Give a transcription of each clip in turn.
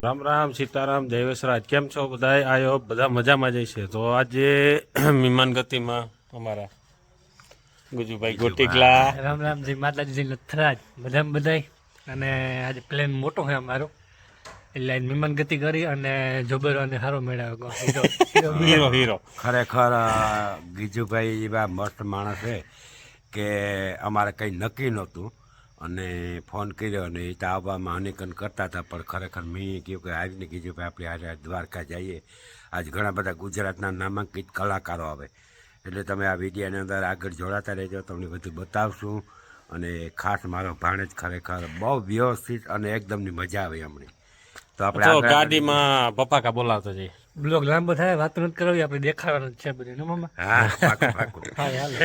રામ રામ સીતારામ જય વસરાજ કેમ છો બધા આયો બધા મજામાં જઈશે તો આજે વિમાન ગતિમાં અમારા ગુજુભાઈ ગોટીકલા રામ રામજી માતાજી લથરાજ બધા અને આજે પ્લેન મોટો છે અમારો એટલે વિમાન ગતિ કરી અને જોબર અને સારો મેળવ્યો હીરો ખરેખર ગીજુભાઈ એવા મસ્ત માણસ છે કે અમારે કંઈ નક્કી નહોતું અને ફોન કર્યો અને એ તો આવવામાં અનેકન કરતા હતા પણ ખરેખર મેં કહ્યું કે આવીને ગીજુભાઈ આપણે આજે દ્વારકા જઈએ આજ ઘણા બધા ગુજરાતના નામાંકિત કલાકારો આવે એટલે તમે આ વિડીયોની અંદર આગળ જોડાતા રહેજો તમને બધું બતાવશું અને ખાસ મારો ભાણેજ ખરેખર બહુ વ્યવસ્થિત અને એકદમની મજા આવે હમણાં તો આપણે ગાડીમાં પપ્પા કા બોલાવતો જઈએ બ્લોગ લાંબો થાય વાત નથી કરવી આપણે દેખાડવાનું છે બધું ને મમ્મા હા પાકું પાકું હા હાલ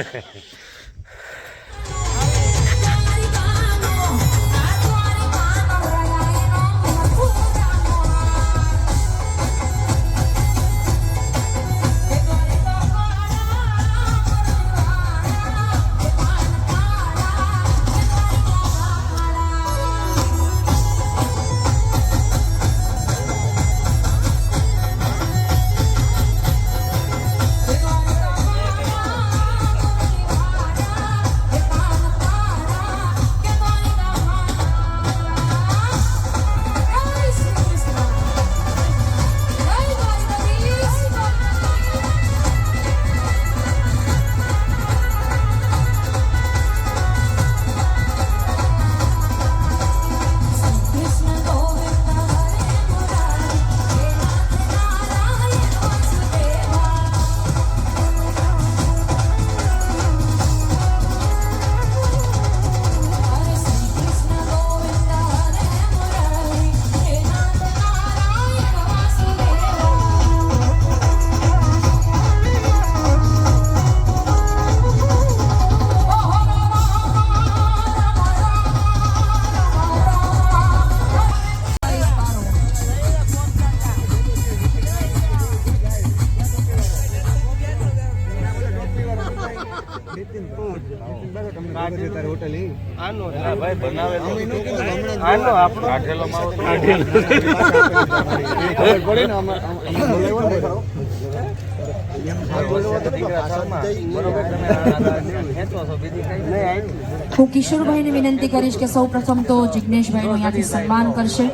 હું કિશોરભાઈને વિનંતી કરીશ કે સૌ પ્રથમ તો જિગ્નેશભાઈનું અહીંયાથી સન્માન કરશે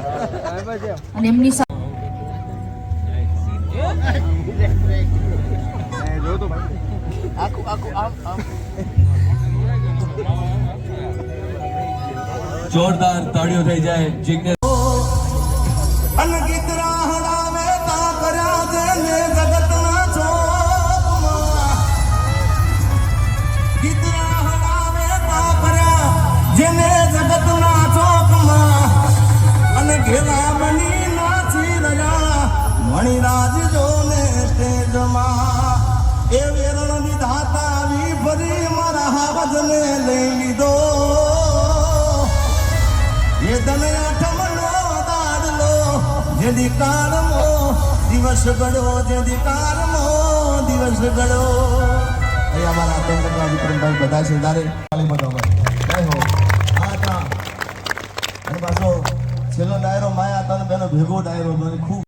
અને એમની જોરદાર તાળીઓ થઈ જાય જિગ્નેશ મણિરાજ જોને તેજમાં એ વેરણ વિધાતા આવી ફરી મારા હાવજને લઈ લીધો એ દનયા ઠમનો દાડલો જેદી કારમો દિવસ ગળો જેદી કારમો દિવસ ગળો એ અમારા આતંકવાદી વિક્રમભાઈ બધા છે તારે ખાલી બતાવો જય હો આ અને પાછો છેલ્લો ડાયરો માયા તન બેનો ભેગો ડાયરો મને ખૂબ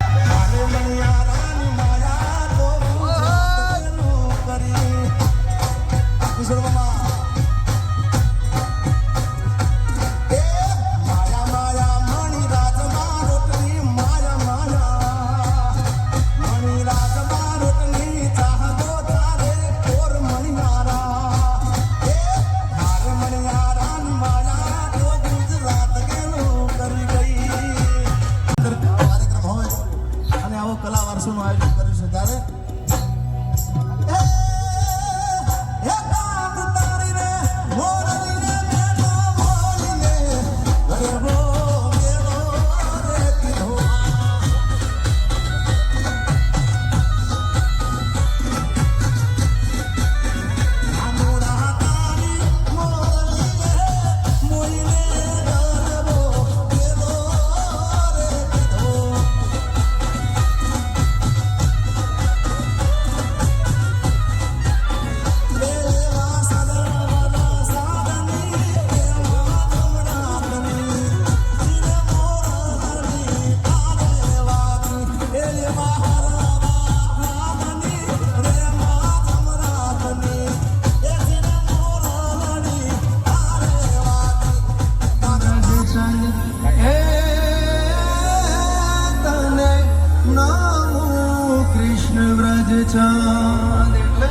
ચાંદ એટલે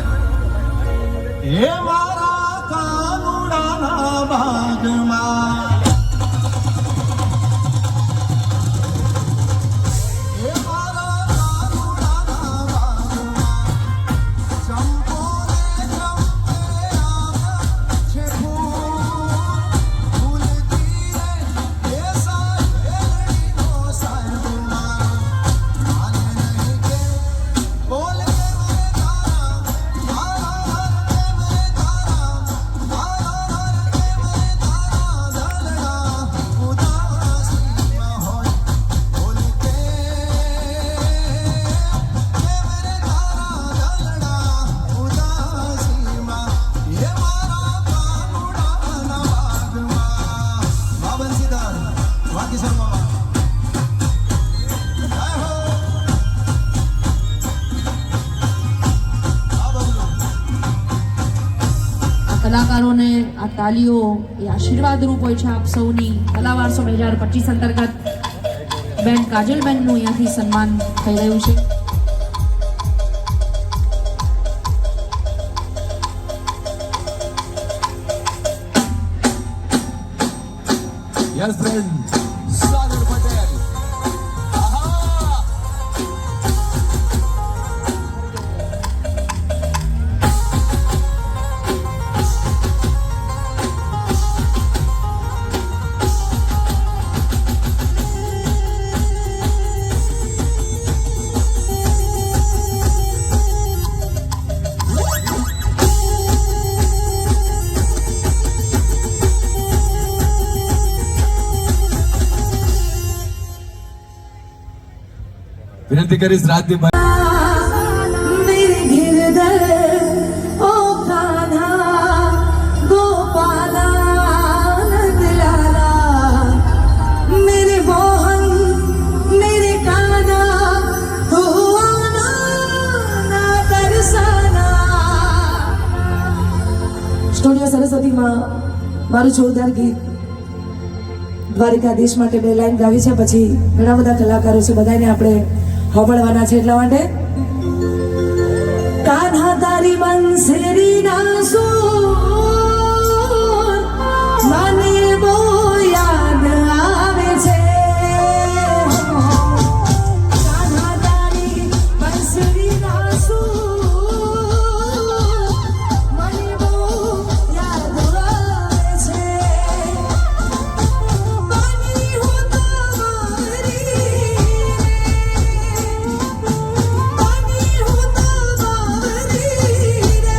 એ મારા કાનુડાના બાગમાં એ મારા કાનુડાના બાગમાં ચંપો ને ચંપે આમ છે ફૂલતી રે એ સાહેબડીનો સાહેબ મારો આને નહીં કે બોલ કે મને તારા મારા કે મને તારા મારા કે મને તારા દલડા ઉદાસીમાં હોય બોલ કે મને તારા દલડા ઉદાસીમાં એ મારા કાનુડાના બાગમાં બાબન સિદ્ધાર વાકી શર્મા જય હો આ બદલો આ કલાકારોને આ તાલીઓ એ આશીર્વાદ રૂપ હોય છે આપ સૌની કલા વારસો 2025 અંતર્ગત બેન કાજલબેનનું અહીંયાથી સન્માન થઈ રહ્યું છે. યસ ફ્રેન્ડ સાગર પટેલ આહા વિનંતી કરીશ રાજદીપભાઈ मेरे गिरधर ओ कान्हा गोपाला नंदलाला मेरे मोहन मेरे कान्हा तू आना ना तरसाना. સ્ટુડિયો સરસ્વતીમાં મારું જોરદાર ગીત દ્વારિકાધીશ માટે 2 લાઈન ગાવી છે. પછી ઘણા બધા કલાકારો છે, બધાને આપણે હોબળવાના છે. એટલા માટે કાન્હા તારી બંસરી ના સૂર મને બહુ યાદ આવે છે. કાન્હા તારી બંસરી ના સૂર મને બહુ યાદ આવે છે. પાણી હો તમારી પાણી હો તમારી રે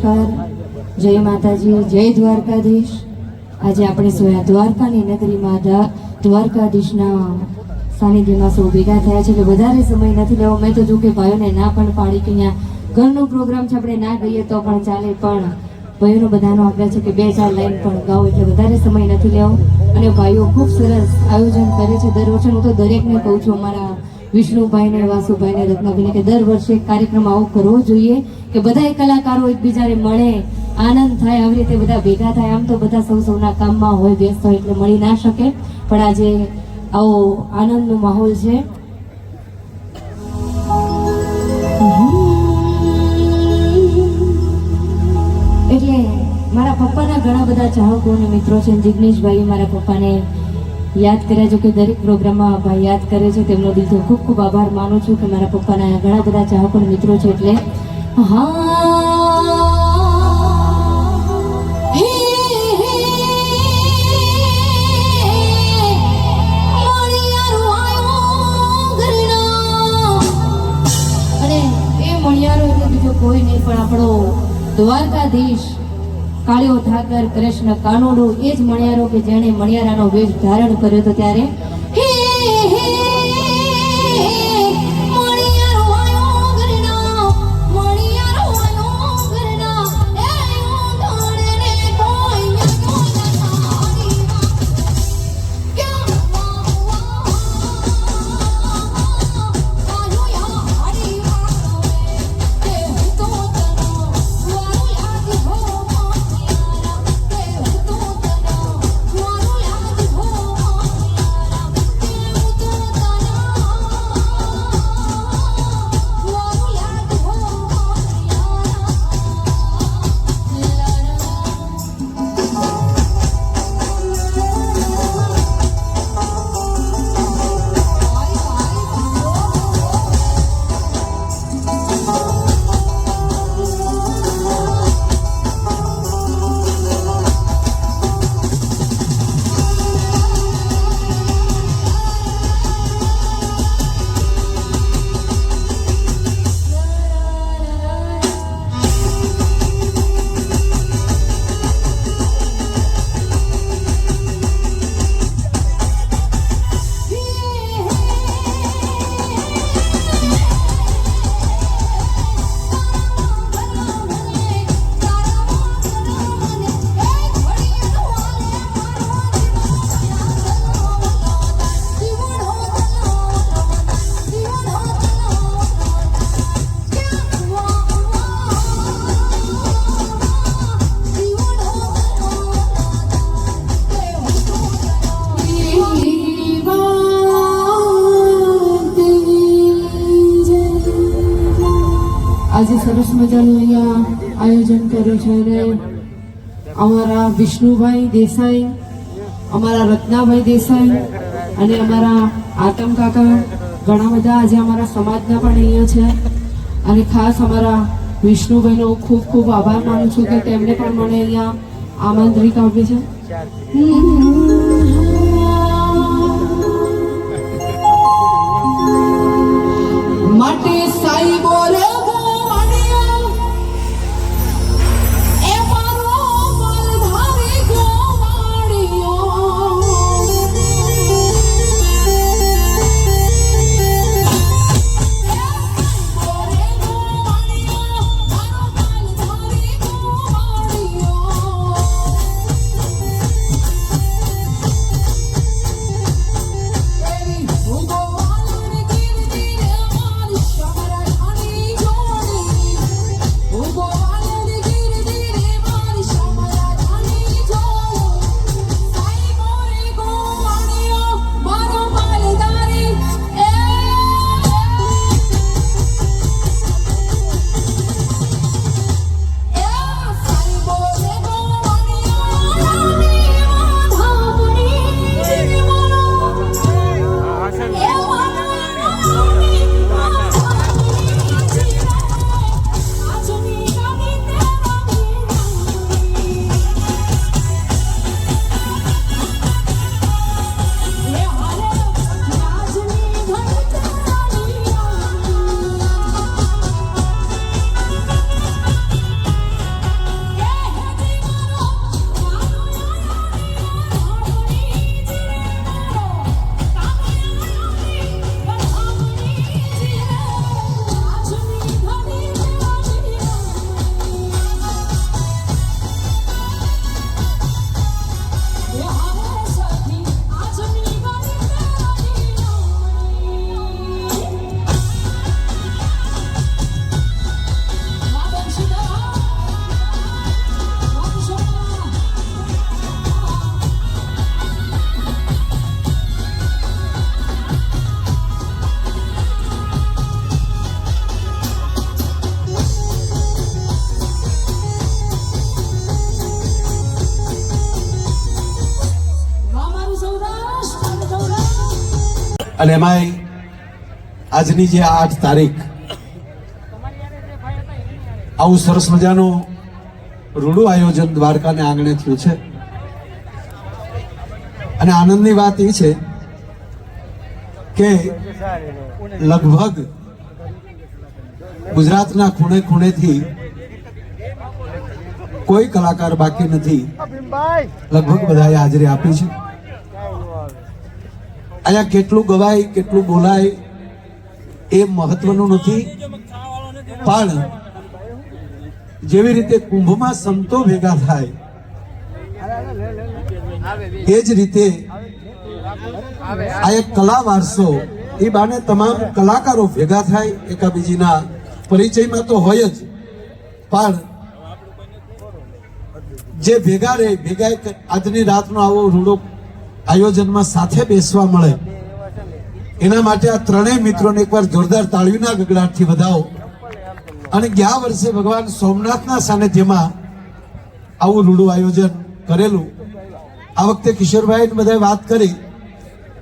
નમસ્કાર, જય માતાજી, જય દ્વારકાધીશ. આજે આપણે સોયા દ્વારકાની નગરીમાં દ્વારકાધીશના સાનિધ્યમાં સૌ ભેગા થયા છે. એટલે વધારે સમય નથી લેવો. મેં તો જો કે ભાઈઓને ના પણ પાડી કે અહીંયા ઘરનો પ્રોગ્રામ છે, આપણે ના ગઈએ તો પણ ચાલે, પણ ભાઈઓનો બધાનો આગ્રહ છે કે 2-4 લાઈન પણ ગાઓ, એટલે વધારે સમય નથી લેવો. અને ભાઈઓ ખૂબ સરસ આયોજન કરે છે દર વર્ષે. હું તો દરેકને કહું છું, અમારા વિષ્ણુભાઈને, વાસુભાઈને, રત્નાભાઈને, કે દર વર્ષે એક કાર્યક્રમ આવો કરવો જોઈએ કે બધા કલાકારો એકબીજાને મળે, આનંદ થાય, આવી રીતે બધા ભેગા થાય. આમ તો બધા સૌના કામમાં હોય, વ્યસ્ત હોય, એટલે મળી ના શકે, પણ આજે આવો આનંદનો માહોલ છે. એટલે મારા પપ્પાના ઘણા બધા ચાહકો અને મિત્રો છે. જિગ્નેશભાઈ મારા પપ્પાને યાદ કર્યા, જો કે દરેક પ્રોગ્રામમાં ભાઈ યાદ કરે છે. તેમનો દિલથી ખૂબ ખૂબ આભાર માનું છું કે મારા પપ્પાના ઘણા બધા ચાહકો અને મિત્રો છે. એટલે કોઈ નહીં પણ આપણો દ્વારકાધીશ કાળિયો ઠાકર કૃષ્ણ કાનોડો, એ જ મણિયારો કે જેણે મણિયારાનો વેશ ધારણ કર્યો હતો. ત્યારે આજે સરસ મજાનું અહીંયા આયોજન કર્યું છે. અને અમારા વિષ્ણુભાઈ દેસાઈ, અમારા રત્નાભાઈ દેસાઈ અને અમારા આતમ કાકા, ઘણા બધા આજે અમારા સમાજના પણ અહીંયા છે. અને ખાસ અમારા વિષ્ણુભાઈનો ખૂબ ખૂબ આભાર માનું છું કે તેમણે પણ મને અહીંયા આમંત્રિત આપી છે. માટે સાઈબો રે અને એમાંય આજની જે 8 તારીખ આવું સરસ મજાનું રૂડું આયોજન દ્વારકાને આંગણે થયું છે. અને આનંદની વાત એ છે કે લગભગ ગુજરાતના ખૂણે ખૂણેથી કોઈ કલાકાર બાકી નથી, લગભગ બધાએ હાજરી આપી છે. અહીંયા કેટલું ગવાય કેટલું બોલાય એ મહત્વનું નથી, પણ જેવી રીતે કુંભમાં સંતો ભેગા થાય એ જ રીતે આ એક કલા વારસો, એ બાને તમામ કલાકારો ભેગા થાય, એકાબીજીના પરિચયમાં તો હોય જ, પણ જે ભેગા રહે, ભેગા આજની રાતનો આવો રૂડો આયોજનમાં સાથે બેસવા મળે, એના માટે આ ત્રણેય મિત્રોને એકવાર જોરદાર તાળીઓના ગગડાટથી વધાવો. અને ગયા વર્ષે ભગવાન સોમનાથના સાનિધ્યમાં આવું રૂડું આયોજન કરેલું. આ વખતે કિશોરભાઈ બધાએ વાત કરી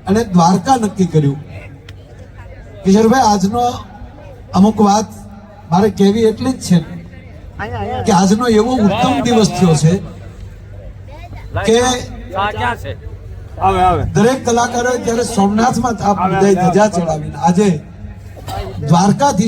અને દ્વારકા નક્કી કર્યું. કિશોરભાઈ, આજનો અમુક વાત મારે કહેવી એટલી જ છે કે આજનો એવો ઉત્તમ દિવસ થયો છે કે દરેક કલાકારોએ ત્યારે સોમનાથમાં બધાએ ધજા ચડાવીને આજે દ્વારકાધીશ